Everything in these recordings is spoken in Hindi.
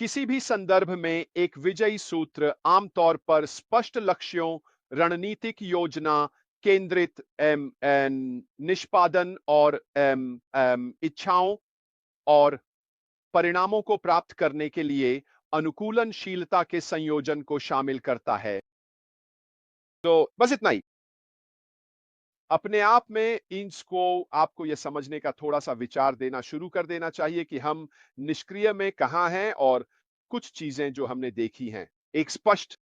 किसी भी संदर्भ में एक विजयी सूत्र आमतौर पर स्पष्ट लक्ष्यों, रणनीतिक योजना, केंद्रित निष्पादन और इच्छाओं और परिणामों को प्राप्त करने के लिए अनुकूलनशीलता के संयोजन को शामिल करता है। तो बस इतना ही। अपने आप में इसको आपको यह समझने का थोड़ा-सा विचार देना शुरू कर देना चाहिए कि हम निष्क्रिय में कहाँ हैं और कुछ चीज़ें जो हमने देखी हैं। एक स्पष्ट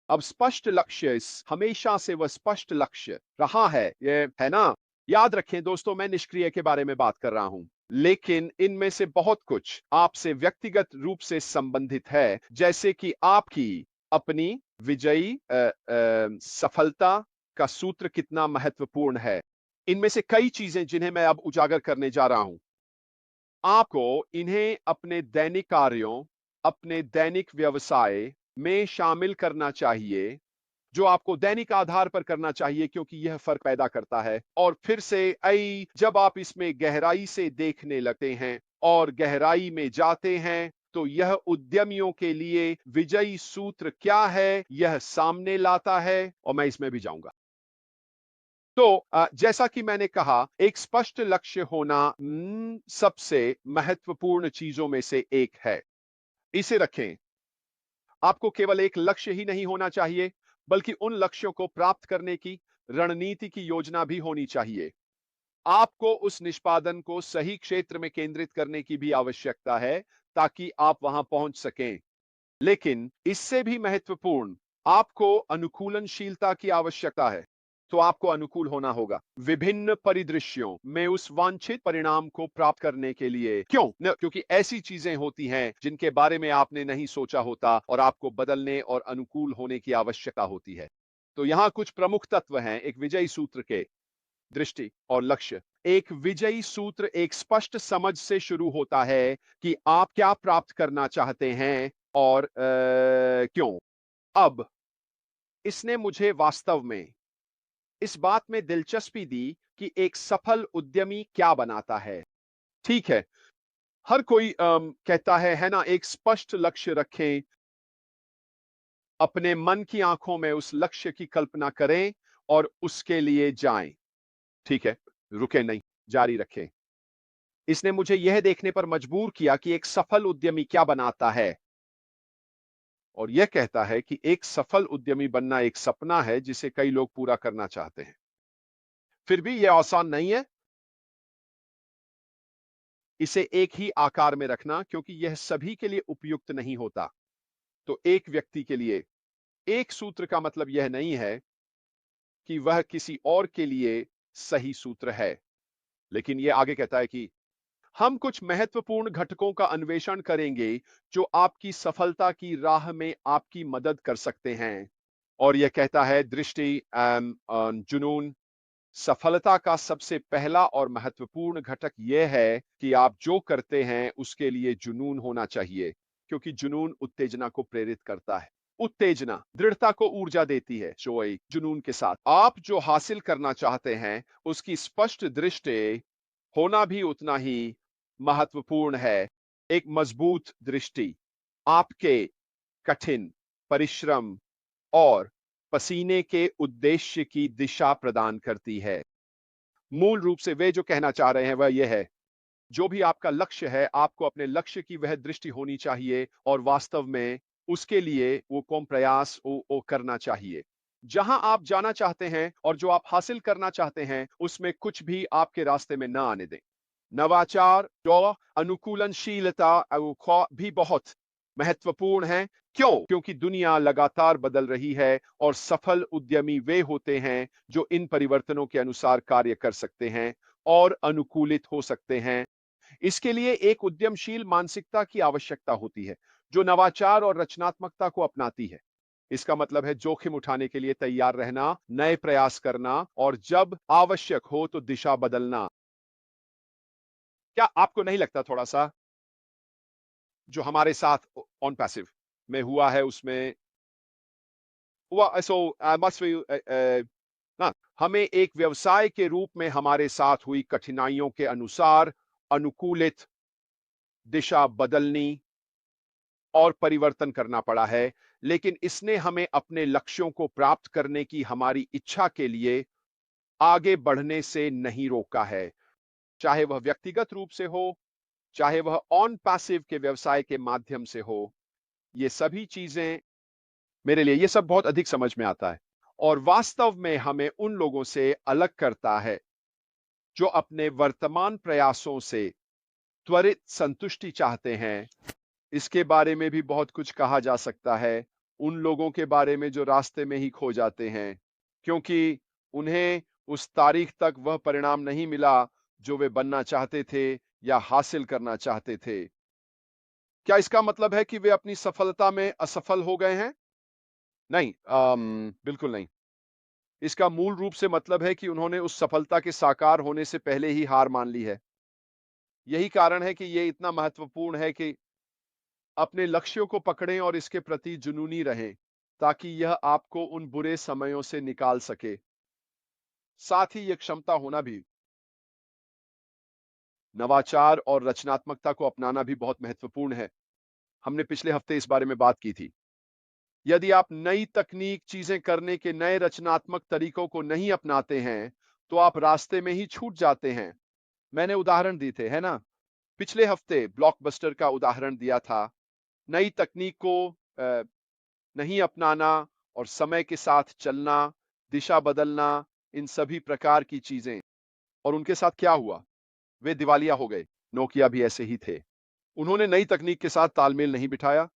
अब स्पष्ट लक्ष्य इस हमेशा से वह स्पष्ट लक्ष्य रहा है, ये है ना? याद रखें दोस्तों, मैं निष्क्रिय के बारे में बात कर रहा हूं, लेकिन इनमें से बहुत कुछ आपसे व्यक्तिगत रूप से संबंधित है, जैसे कि आपकी अपनी विजयी सफलता का सूत्र कितना महत्वपूर्ण है। इनमें से कई चीजें जिन्हें मैं अब उजागर करने जा रहा हूं, आपको इन्हें अपने दैनिक कार्यों, अपने दैनिक व्यवसाय में शामिल करना चाहिए, जो आपको दैनिक आधार पर करना चाहिए, क्योंकि यह फर्क पैदा करता है। और फिर से जब आप इसमें गहराई से देखने लगते हैं और गहराई में जाते हैं, तो यह उद्यमियों के लिए विजयी सूत्र क्या है, यह सामने लाता है और मैं इसमें भी जाऊंगा। तो जैसा कि मैंने कहा, एक स्पष्ट लक्ष्य होना सबसे महत्वपूर्ण चीजों में से एक है। इसे रखें। आपको केवल एक लक्ष्य ही नहीं होना चाहिए, बल्कि उन लक्ष्यों को प्राप्त करने की रणनीति की योजना भी होनी चाहिए। आपको उस निष्पादन को सही क्षेत्र में केंद्रित करने की भी आवश्यकता है, ताकि आप वहां पहुंच सकें। लेकिन इससे भी महत्वपूर्ण, आपको अनुकूलनशीलता की आवश्यकता है। तो आपको अनुकूल होना होगा विभिन्न परिदृश्यों में उस वांछित परिणाम को प्राप्त करने के लिए। क्यों? क्योंकि ऐसी चीजें होती हैं जिनके बारे में आपने नहीं सोचा होता और आपको बदलने और अनुकूल होने की आवश्यकता होती है। तो यहां कुछ प्रमुख तत्व हैं एक विजयी सूत्र के: दृष्टि और लक्ष्य। एक विजयी सूत्र एक स्पष्ट समझ से शुरू होता है कि आप क्या प्राप्त करना चाहते हैं और क्यों। अब इसने मुझे वास्तव में इस बात में दिलचस्पी दी कि एक सफल उद्यमी क्या बनाता है। ठीक है, हर कोई कहता है ना, एक स्पष्ट लक्ष्य रखें, अपने मन की आंखों में उस लक्ष्य की कल्पना करें और उसके लिए जाएं। ठीक है, रुके नहीं, जारी रखें। इसने मुझे यह देखने पर मजबूर किया कि एक सफल उद्यमी क्या बनाता है, और यह कहता है कि एक सफल उद्यमी बनना एक सपना है जिसे कई लोग पूरा करना चाहते हैं। फिर भी यह आसान नहीं है इसे एक ही आकार में रखना, क्योंकि यह सभी के लिए उपयुक्त नहीं होता। तो एक व्यक्ति के लिए एक सूत्र का मतलब यह नहीं है कि वह किसी और के लिए सही सूत्र है। लेकिन यह आगे कहता है कि हम कुछ महत्वपूर्ण घटकों का अन्वेषण करेंगे जो आपकी सफलता की राह में आपकी मदद कर सकते हैं। और यह कहता है दृष्टि, जुनून। सफलता का सबसे पहला और महत्वपूर्ण घटक यह है कि आप जो करते हैं उसके लिए जुनून होना चाहिए, क्योंकि जुनून उत्तेजना को प्रेरित करता है। उत्तेजना दृढ़ता को ऊर्जा देती है। जोई जुनून के साथ आप जो हासिल करना चाहते हैं उसकी स्पष्ट दृष्टि होना भी उतना ही महत्वपूर्ण है। एक मजबूत दृष्टि आपके कठिन परिश्रम और पसीने के उद्देश्य की दिशा प्रदान करती है। मूल रूप से वे जो कहना चाह रहे हैं वह यह है, जो भी आपका लक्ष्य है, आपको अपने लक्ष्य की वह दृष्टि होनी चाहिए और वास्तव में उसके लिए वो कौन प्रयास वो करना चाहिए। जहां आप जाना चाहते हैं और जो आप हासिल करना चाहते हैं, उसमें कुछ भी आपके रास्ते में ना आने दें। नवाचार और अनुकूलनशीलता भी बहुत महत्वपूर्ण है। क्यों? क्योंकि दुनिया लगातार बदल रही है और सफल उद्यमी वे होते हैं जो इन परिवर्तनों के अनुसार कार्य कर सकते हैं और अनुकूलित हो सकते हैं। इसके लिए एक उद्यमशील मानसिकता की आवश्यकता होती है, जो नवाचार और रचनात्मकता को अपनाती है। इसका मतलब है जोखिम उठाने के लिए तैयार रहना, नए प्रयास करना और जब आवश्यक हो तो दिशा बदलना। क्या आपको नहीं लगता थोड़ा सा जो हमारे साथ ऑन पैसिव में हुआ है उसमें हुआ सो मस्ट ना, हमें एक व्यवसाय के रूप में हमारे साथ हुई कठिनाइयों के अनुसार अनुकूलित दिशा बदलनी और परिवर्तन करना पड़ा है, लेकिन इसने हमें अपने लक्ष्यों को प्राप्त करने की हमारी इच्छा के लिए आगे बढ़ने से नहीं रोका है। चाहे वह व्यक्तिगत रूप से हो, चाहे वह ऑन पैसिव के व्यवसाय के माध्यम से हो, ये सभी चीजें मेरे लिए ये सब बहुत अधिक समझ में आता है और वास्तव में हमें उन लोगों से अलग करता है जो अपने वर्तमान प्रयासों से त्वरित संतुष्टि चाहते हैं। इसके बारे में भी बहुत कुछ कहा जा सकता है, उन लोगों के बारे में जो रास्ते में ही खो जाते हैं, क्योंकि उन्हें उस तारीख तक वह परिणाम नहीं मिला जो वे बनना चाहते थे या हासिल करना चाहते थे। क्या इसका मतलब है कि वे अपनी सफलता में असफल हो गए हैं? नहीं, बिल्कुल नहीं। इसका मूल रूप से मतलब है कि उन्होंने उस सफलता के साकार होने से पहले ही हार मान ली है। यही कारण है कि ये इतना महत्वपूर्ण है कि अपने लक्ष्यों को पकड़ें और इसके प्रति जुनूनी रहें, ताकि यह आपको उन बुरे समयों से निकाल सके। साथ ही यह क्षमता होना भी, नवाचार और रचनात्मकता को अपनाना भी बहुत महत्वपूर्ण है। हमने पिछले हफ्ते इस बारे में बात की थी। यदि आप नई तकनीक चीजें करने के नए रचनात्मक तरीकों को नहीं अपनाते हैं, तो आप रास्ते में ही छूट जाते हैं। मैंने उदाहरण दी थे, है ना? पिछले हफ्ते ब्लॉकबस्टर का उदाहरण दिया था। नई तकनीक को अ, नहीं अपनाना और समय के साथ चलना, दिशा बदलना, इन सभी प्रकार की चीजें। और उनके साथ क्या हुआ? वे दिवालिया हो गए। नोकिया भी ऐसे ही थे। उन्होंने नई तकनीक के साथ तालमेल नहीं बिठाया।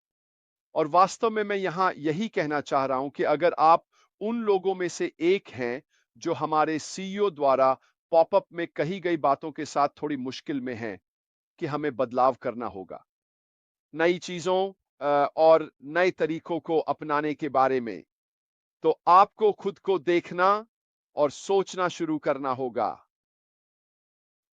और वास्तव में मैं यहां यही कहना चाह रहा हूं कि अगर आप उन लोगों में से एक हैं जो हमारे सीईओ द्वारा पॉपअप में कही गई बातों के साथ थोड़ी मुश्किल में हैं कि हमें बदलाव करना होगा, नई चीजों और नए तरीकों को अपनाने के बारे में, तो आपको खुद को देखना और सोचना शुरू करना होगा।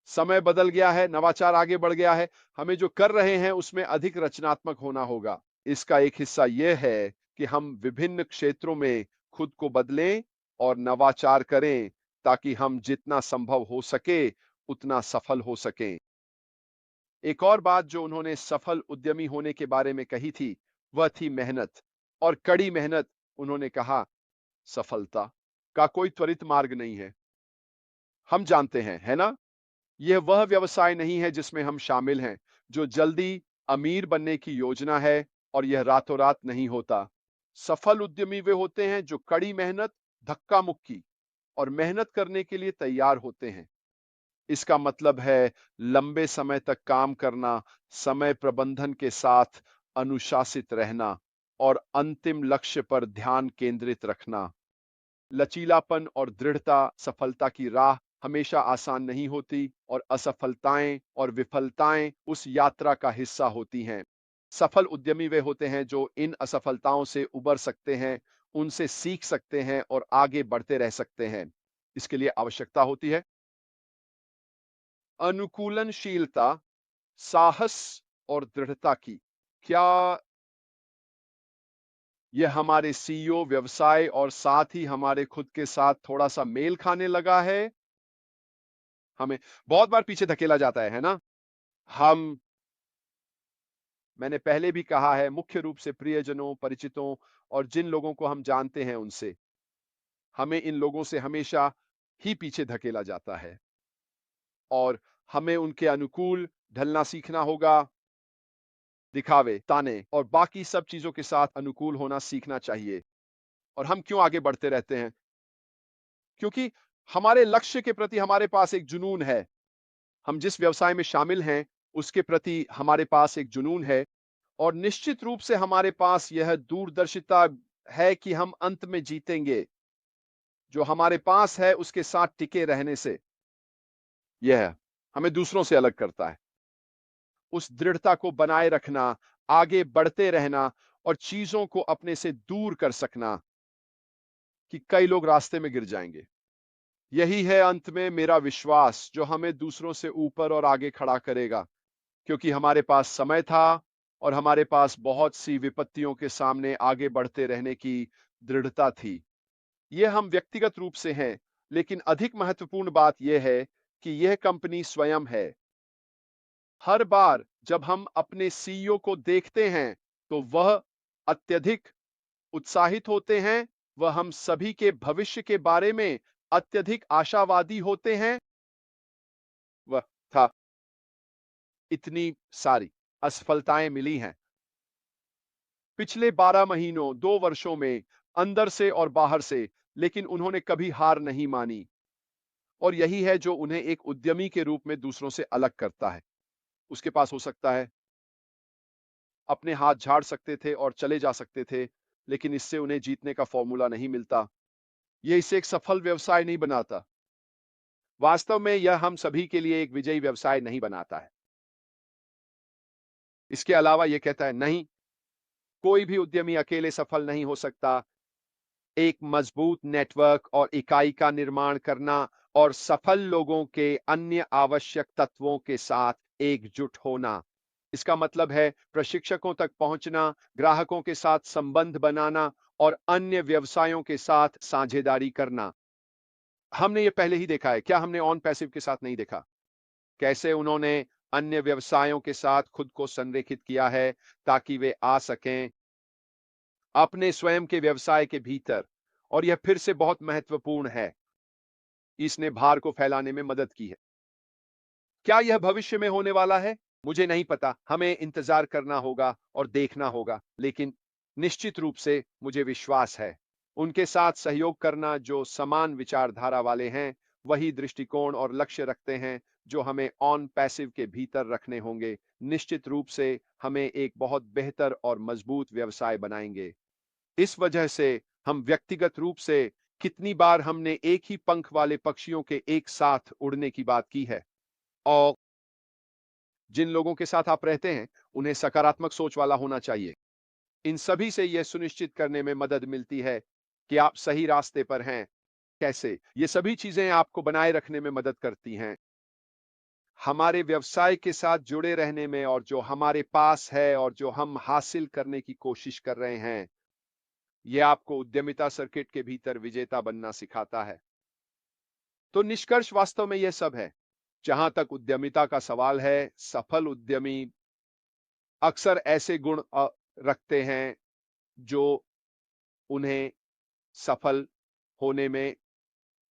समय बदल गया है, नवाचार आगे बढ़ गया है, हमें जो कर रहे हैं उसमें अधिक रचनात्मक होना होगा। इसका एक हिस्सा यह है कि हम विभिन्न क्षेत्रों में खुद को बदलें और नवाचार करें, ताकि हम जितना संभव हो सके उतना सफल हो सकें। एक और बात जो उन्होंने सफल उद्यमी होने के बारे में कही थी, वह थी मेहनत और कड़ी मेहनत। उन्होंने कहा, सफलता का कोई त्वरित मार्ग नहीं है। हम जानते हैं, है ना? यह वह व्यवसाय नहीं है जिसमें हम शामिल हैं, जो जल्दी अमीर बनने की योजना है, और यह रातों रात नहीं होता। सफल उद्यमी वे होते हैं जो कड़ी मेहनत, धक्का मुक्की और मेहनत करने के लिए तैयार होते हैं। इसका मतलब है लंबे समय तक काम करना, समय प्रबंधन के साथ अनुशासित रहना और अंतिम लक्ष्य पर ध्यान केंद्रित रखना। लचीलापन और दृढ़ता सफलता की राह हमेशा आसान नहीं होती, और असफलताएं और विफलताएं उस यात्रा का हिस्सा होती हैं। सफल उद्यमी वे होते हैं जो इन असफलताओं से उबर सकते हैं, उनसे सीख सकते हैं और आगे बढ़ते रह सकते हैं। इसके लिए आवश्यकता होती है अनुकूलनशीलता, साहस और दृढ़ता की। क्या यह हमारे सीईओ, व्यवसाय और साथ ही हमारे खुद के साथ थोड़ा सा मेल खाने लगा है? हमें बहुत बार पीछे धकेला जाता है ना? हम मैंने पहले भी कहा है, मुख्य रूप से प्रियजनों, परिचितों और जिन लोगों को हम जानते हैं उनसे। हमें इन लोगों से हमेशा ही पीछे धकेला जाता है और हमें उनके अनुकूल ढलना सीखना होगा, दिखावे, ताने और बाकी सब चीजों के साथ अनुकूल होना सीखना चाहिए। और हम क्यों आगे बढ़ते रहते हैं? क्योंकि हमारे लक्ष्य के प्रति हमारे पास एक जुनून है। हम जिस व्यवसाय में शामिल हैं, उसके प्रति हमारे पास एक जुनून है, और निश्चित रूप से हमारे पास यह दूरदर्शिता है कि हम अंत में जीतेंगे। जो हमारे पास है उसके साथ टिके रहने से यह हमें दूसरों से अलग करता है। उस दृढ़ता को बनाए रखना, आगे बढ़ते रहना और चीजों को अपने से दूर कर सकना कि कई लोग रास्ते में गिर जाएंगे। यही है अंत में मेरा विश्वास जो हमें दूसरों से ऊपर और आगे खड़ा करेगा, क्योंकि हमारे पास समय था और हमारे पास बहुत सी विपत्तियों के सामने आगे बढ़ते रहने की दृढ़ता थी। यह हम व्यक्तिगत रूप से हैं, लेकिन अधिक महत्वपूर्ण बात यह है कि यह कंपनी स्वयं है। हर बार जब हम अपने सीईओ को देखते हैं, तो वह अत्यधिक उत्साहित होते हैं, वह हम सभी के भविष्य के बारे में अत्यधिक आशावादी होते हैं। वह था इतनी सारी असफलताएं मिली हैं पिछले 12 महीनों 2 वर्षों में, अंदर से और बाहर से, लेकिन उन्होंने कभी हार नहीं मानी। और यही है जो उन्हें एक उद्यमी के रूप में दूसरों से अलग करता है। उसके पास हो सकता है अपने हाथ झाड़ सकते थे और चले जा सकते थे, लेकिन इससे उन्हें जीतने का फॉर्मूला नहीं मिलता। यह इसे एक सफल व्यवसाय नहीं बनाता। वास्तव में यह हम सभी के लिए एक विजयी व्यवसाय नहीं बनाता है। इसके अलावा यह कहता है नहीं, कोई भी उद्यमी अकेले सफल नहीं हो सकता। एक मजबूत नेटवर्क और इकाई का निर्माण करना और सफल लोगों के अन्य आवश्यक तत्वों के साथ एकजुट होना। इसका मतलब है प्रशिक्षकों तक पहुंचना, ग्राहकों के साथ संबंध बनाना और अन्य व्यवसायों के साथ साझेदारी करना। हमने ये पहले ही देखा है, क्या हमने ऑन पैसिव के साथ नहीं देखा? कैसे उन्होंने अन्य व्यवसायों के साथ खुद को संरेखित किया है ताकि वे आ सकें अपने स्वयं के व्यवसाय के भीतर। और यह फिर से बहुत महत्वपूर्ण है, इसने भार को फैलाने में मदद की है। क्या यह भविष्य में होने वाला है? मुझे नहीं पता, हमें इंतजार करना होगा और देखना होगा, लेकिन निश्चित रूप से मुझे विश्वास है उनके साथ सहयोग करना जो समान विचारधारा वाले हैं, वही दृष्टिकोण और लक्ष्य रखते हैं जो हमें ऑन पैसिव के भीतर रखने होंगे। निश्चित रूप से हमें एक बहुत बेहतर और मजबूत व्यवसाय बनाएंगे। इस वजह से हम व्यक्तिगत रूप से कितनी बार हमने एक ही पंख वाले पक्षियों के एक साथ उड़ने की बात की है। और जिन लोगों के साथ आप रहते हैं, उन्हें सकारात्मक सोच वाला होना चाहिए। इन सभी से यह सुनिश्चित करने में मदद मिलती है कि आप सही रास्ते पर हैं। कैसे? ये सभी चीजें आपको बनाए रखने में मदद करती हैं। हमारे व्यवसाय के साथ जुड़े रहने में और जो हमारे पास है और जो हम हासिल करने की कोशिश कर रहे हैं, यह आपको उद्यमिता सर्किट के भीतर विजेता बनना सिखाता है। तो निष्कर्ष वास्तव में यह सब है। जहां तक उद्यमिता का सवाल है, सफल उद्यमी अक्सर ऐसे गुण रखते हैं जो उन्हें सफल होने में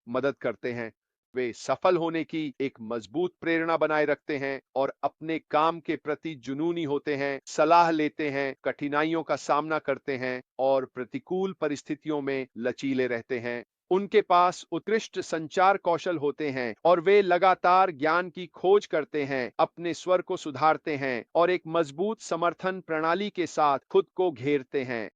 मदद करते हैं। वे सफल होने की एक मजबूत प्रेरणा बनाए रखते हैं और अपने काम के प्रति जुनूनी होते हैं, सलाह लेते हैं, कठिनाइयों का सामना करते हैं और प्रतिकूल परिस्थितियों में लचीले रहते हैं। उनके पास उत्कृष्ट संचार कौशल होते हैं और वे लगातार ज्ञान की खोज करते हैं, अपने स्वर को सुधारते हैं और एक मजबूत समर्थन प्रणाली के साथ खुद को घेरते हैं।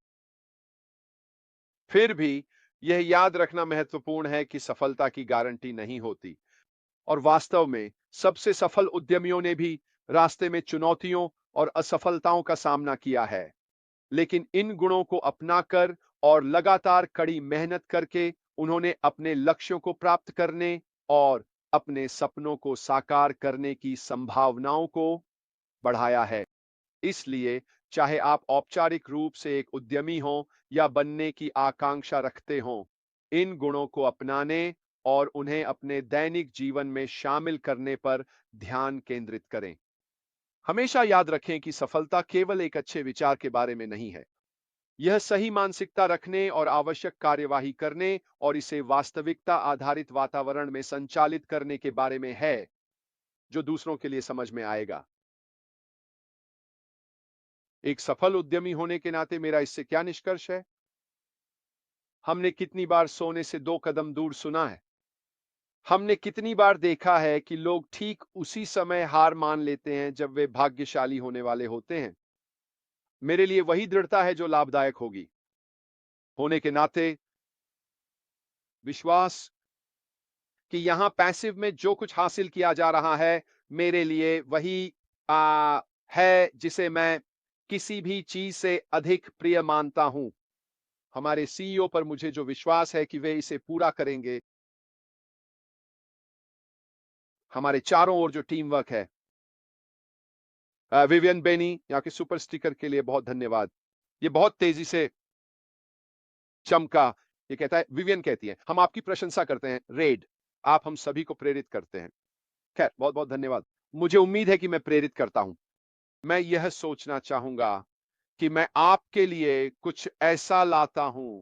फिर भी यह याद रखना महत्वपूर्ण है कि सफलता की गारंटी नहीं होती और वास्तव में सबसे सफल उद्यमियों ने भी रास्ते में चुनौतियों और असफलताओं का सामना किया है, लेकिन इन गुणों को अपनाकर और लगातार कड़ी मेहनत करके उन्होंने अपने लक्ष्यों को प्राप्त करने और अपने सपनों को साकार करने की संभावनाओं को बढ़ाया है। इसलिए चाहे आप औपचारिक रूप से एक उद्यमी हों या बनने की आकांक्षा रखते हों, इन गुणों को अपनाने और उन्हें अपने दैनिक जीवन में शामिल करने पर ध्यान केंद्रित करें। हमेशा याद रखें कि सफलता केवल एक अच्छे विचार के बारे में नहीं है। यह सही मानसिकता रखने और आवश्यक कार्यवाही करने और इसे वास्तविकता आधारित वातावरण में संचालित करने के बारे में है, जो दूसरों के लिए समझ में आएगा। एक सफल उद्यमी होने के नाते मेरा इससे क्या निष्कर्ष है? हमने कितनी बार सोने से 2 कदम दूर सुना है? हमने कितनी बार देखा है कि लोग ठीक उसी समय हार मान लेते हैं जब वे भाग्यशाली होने वाले होते हैं? मेरे लिए वही दृढ़ता है जो लाभदायक होगी। होने के नाते विश्वास कि यहां पैसिव में जो कुछ हासिल किया जा रहा है, मेरे लिए वही है जिसे मैं किसी भी चीज से अधिक प्रिय मानता हूं। हमारे सीईओ पर मुझे जो विश्वास है कि वे इसे पूरा करेंगे, हमारे चारों ओर जो टीम वर्क है। विवियन बेनी यहाँ के सुपर स्टिकर के लिए बहुत धन्यवाद। ये बहुत तेजी से चमका। ये कहता है, विवियन कहती है, हम आपकी प्रशंसा करते हैं रेड, आप हम सभी को प्रेरित करते हैं। खैर, बहुत बहुत धन्यवाद। मुझे उम्मीद है कि मैं प्रेरित करता हूं। मैं यह सोचना चाहूंगा कि मैं आपके लिए कुछ ऐसा लाता हूं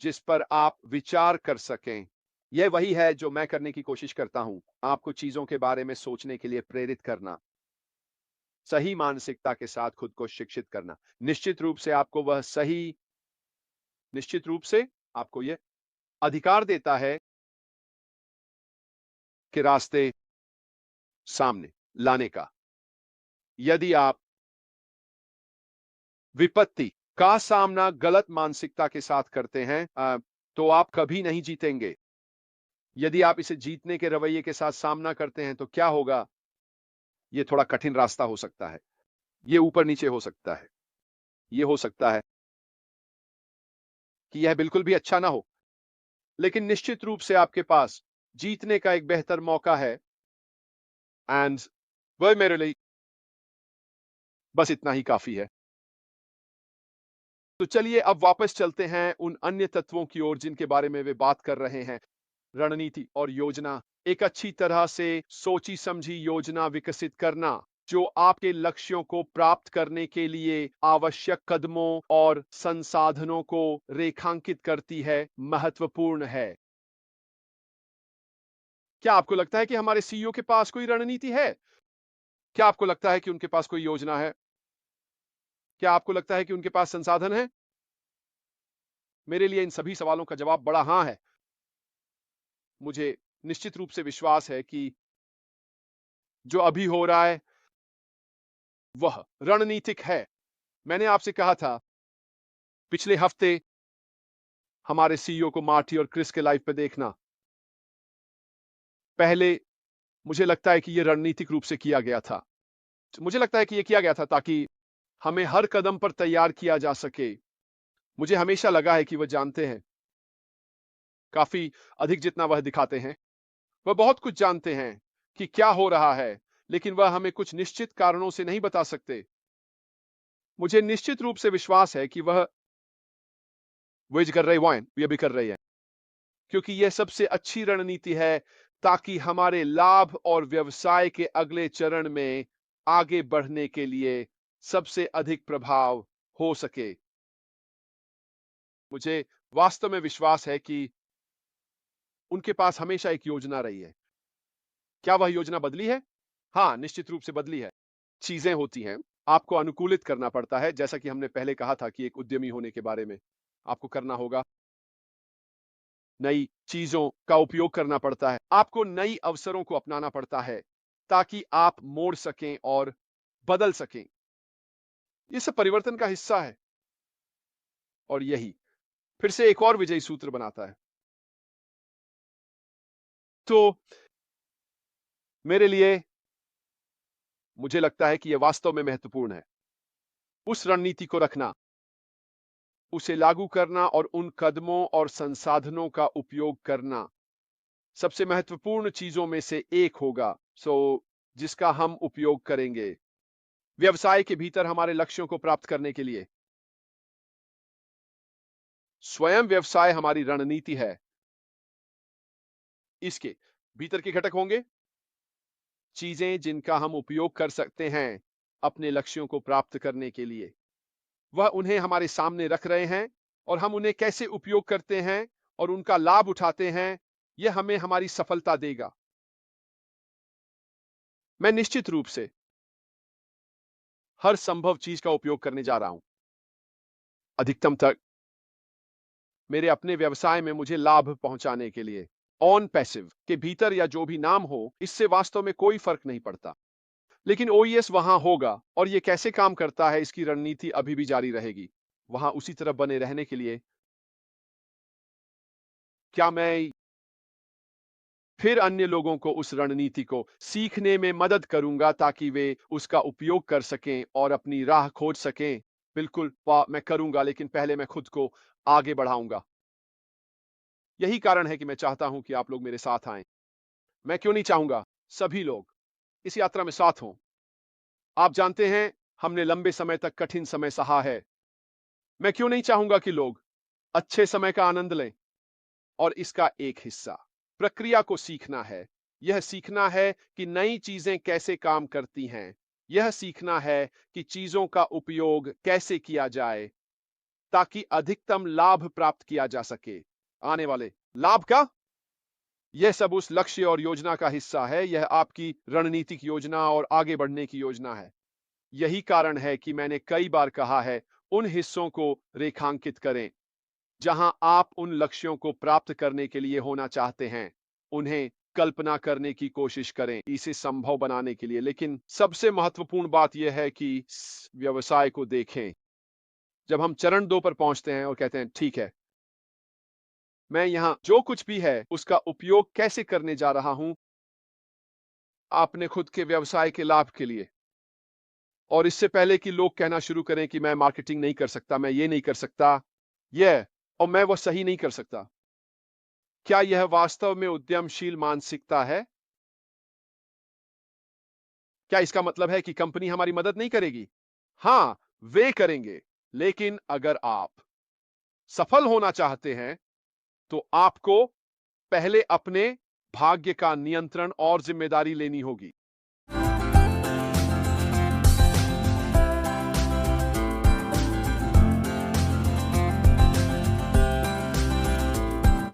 जिस पर आप विचार कर सकें। यह वही है जो मैं करने की कोशिश करता हूं, आपको चीजों के बारे में सोचने के लिए प्रेरित करना, सही मानसिकता के साथ खुद को शिक्षित करना। निश्चित रूप से आपको वह सही निश्चित रूप से आपको यह अधिकार देता है कि रास्ते सामने लाने का। यदि आप विपत्ति का सामना गलत मानसिकता के साथ करते हैं तो आप कभी नहीं जीतेंगे। यदि आप इसे जीतने के रवैये के साथ सामना करते हैं तो क्या होगा? ये थोड़ा कठिन रास्ता हो सकता है, ये ऊपर नीचे हो सकता है, ये हो सकता है कि यह बिल्कुल भी अच्छा ना हो, लेकिन निश्चित रूप से आपके पास जीतने का एक बेहतर मौका है। एंड वह मेरे लिए बस इतना ही काफी है। तो चलिए अब वापस चलते हैं उन अन्य तत्वों की ओर जिनके बारे में वे बात कर रहे हैं। रणनीति और योजना, एक अच्छी तरह से सोची समझी योजना विकसित करना जो आपके लक्ष्यों को प्राप्त करने के लिए आवश्यक कदमों और संसाधनों को रेखांकित करती है, महत्वपूर्ण है। क्या आपको लगता है कि हमारे सीईओ के पास कोई रणनीति है? क्या आपको लगता है कि उनके पास कोई योजना है? क्या आपको लगता है कि उनके पास संसाधन है? मेरे लिए इन सभी सवालों का जवाब बड़ा हां है। मुझे निश्चित रूप से विश्वास है कि जो अभी हो रहा है वह रणनीतिक है। मैंने आपसे कहा था पिछले हफ्ते हमारे सीईओ को मार्टी और क्रिस के लाइव पे देखना। पहले मुझे लगता है कि यह रणनीतिक रूप से किया गया था। मुझे लगता है कि यह किया गया था ताकि हमें हर कदम पर तैयार किया जा सके। मुझे हमेशा लगा है कि वह जानते हैं, काफी अधिक जितना वह दिखाते हैं। वह बहुत कुछ जानते हैं कि क्या हो रहा है, लेकिन वह हमें कुछ निश्चित कारणों से नहीं बता सकते। मुझे निश्चित रूप से विश्वास है कि वह जो कर रहे हैं, ये भी कर रही है, क्योंकि यह सबसे अच्छी रणनीति है ताकि हमारे लाभ और व्यवसाय के अगले चरण में आगे बढ़ने के लिए सबसे अधिक प्रभाव हो सके। मुझे वास्तव में विश्वास है कि उनके पास हमेशा एक योजना रही है। क्या वह योजना बदली है? हाँ, निश्चित रूप से बदली है। चीजें होती हैं, आपको अनुकूलित करना पड़ता है, जैसा कि हमने पहले कहा था कि एक उद्यमी होने के बारे में आपको करना होगा। नई चीजों का उपयोग करना पड़ता है, आपको नई अवसरों को अपनाना पड़ता है ताकि आप मोड़ सकें और बदल सकें। ये सब परिवर्तन का हिस्सा है और यही फिर से एक और विजयी सूत्र बनाता है। तो मेरे लिए मुझे लगता है कि यह वास्तव में महत्वपूर्ण है। उस रणनीति को रखना, उसे लागू करना और उन कदमों और संसाधनों का उपयोग करना सबसे महत्वपूर्ण चीजों में से एक होगा। जिसका हम उपयोग करेंगे व्यवसाय के भीतर हमारे लक्ष्यों को प्राप्त करने के लिए। स्वयं व्यवसाय हमारी रणनीति है। इसके भीतर के घटक होंगे चीजें जिनका हम उपयोग कर सकते हैं अपने लक्ष्यों को प्राप्त करने के लिए। वह उन्हें हमारे सामने रख रहे हैं और हम उन्हें कैसे उपयोग करते हैं और उनका लाभ उठाते हैं, यह हमें हमारी सफलता देगा। मैं निश्चित रूप से हर संभव चीज का उपयोग करने जा रहा हूं अधिकतम तक मेरे अपने व्यवसाय में मुझे लाभ पहुंचाने के लिए। ऑन पैसिव के भीतर या जो भी नाम हो, इससे वास्तव में कोई फर्क नहीं पड़ता, लेकिन ओईएस वहां होगा और यह कैसे काम करता है इसकी रणनीति अभी भी जारी रहेगी। वहां उसी तरह बने रहने के लिए क्या मैं फिर अन्य लोगों को उस रणनीति को सीखने में मदद करूंगा ताकि वे उसका उपयोग कर सकें और अपनी राह खोज सकें? बिल्कुल, मैं करूंगा, लेकिन पहले मैं खुद को आगे बढ़ाऊंगा। यही कारण है कि मैं चाहता हूं कि आप लोग मेरे साथ आएं। मैं क्यों नहीं चाहूंगा सभी लोग इस यात्रा में साथ हों? आप जानते हैं, हमने लंबे समय तक कठिन समय सहा है। मैं क्यों नहीं चाहूंगा कि लोग अच्छे समय का आनंद लें? और इसका एक हिस्सा प्रक्रिया को सीखना है। यह सीखना है कि नई चीजें कैसे काम करती हैं, यह सीखना है कि चीजों का उपयोग कैसे किया जाए ताकि अधिकतम लाभ प्राप्त किया जा सके। आने वाले लाभ का यह सब उस लक्ष्य और योजना का हिस्सा है। यह आपकी रणनीतिक योजना और आगे बढ़ने की योजना है। यही कारण है कि मैंने कई बार कहा है, उन हिस्सों को रेखांकित करें जहां आप उन लक्ष्यों को प्राप्त करने के लिए होना चाहते हैं। उन्हें कल्पना करने की कोशिश करें इसे संभव बनाने के लिए। लेकिन सबसे महत्वपूर्ण बात यह है कि व्यवसाय को देखें। जब हम चरण 2 पर पहुंचते हैं और कहते हैं ठीक है, मैं यहां जो कुछ भी है उसका उपयोग कैसे करने जा रहा हूं अपने खुद के व्यवसाय के लाभ के लिए। और इससे पहले कि लोग कहना शुरू करें कि मैं मार्केटिंग नहीं कर सकता, मैं ये नहीं कर सकता, यह और मैं वो सही नहीं कर सकता, क्या यह वास्तव में उद्यमशील मानसिकता है? क्या इसका मतलब है कि कंपनी हमारी मदद नहीं करेगी? हाँ, वे करेंगे। लेकिन अगर आप सफल होना चाहते हैं, तो आपको पहले अपने भाग्य का नियंत्रण और जिम्मेदारी लेनी होगी।